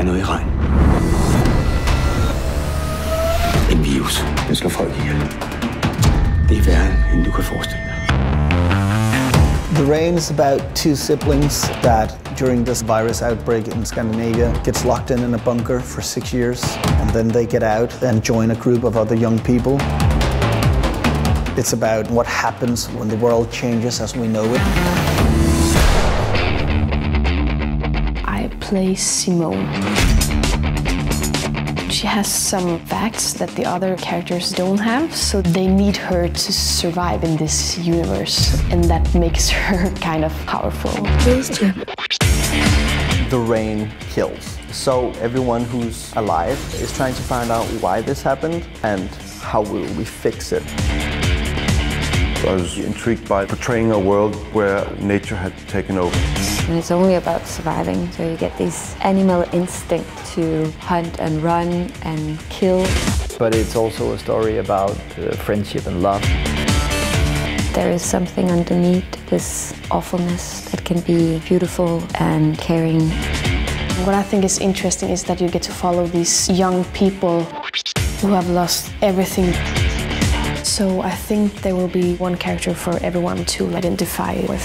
er noget i regn. En virus, den slår folk ihjel. Det er værre, end du kan forestille dig. The Rain is about two siblings that, during this virus outbreak in Scandinavia, gets locked in a bunker for 6 years, and then they get out and join a group of other young people. It's about what happens when the world changes as we know it. I play Simone. She has some facts that the other characters don't have, so they need her to survive in this universe, and that makes her kind of powerful. The rain kills. So everyone who's alive is trying to find out why this happened and how will we fix it. I was intrigued by portraying a world where nature had taken over. And it's only about surviving, so you get this animal instinct to hunt and run and kill. But it's also a story about friendship and love. There is something underneath this awfulness that can be beautiful and caring. What I think is interesting is that you get to follow these young people who have lost everything. So I think there will be one character for everyone to identify with.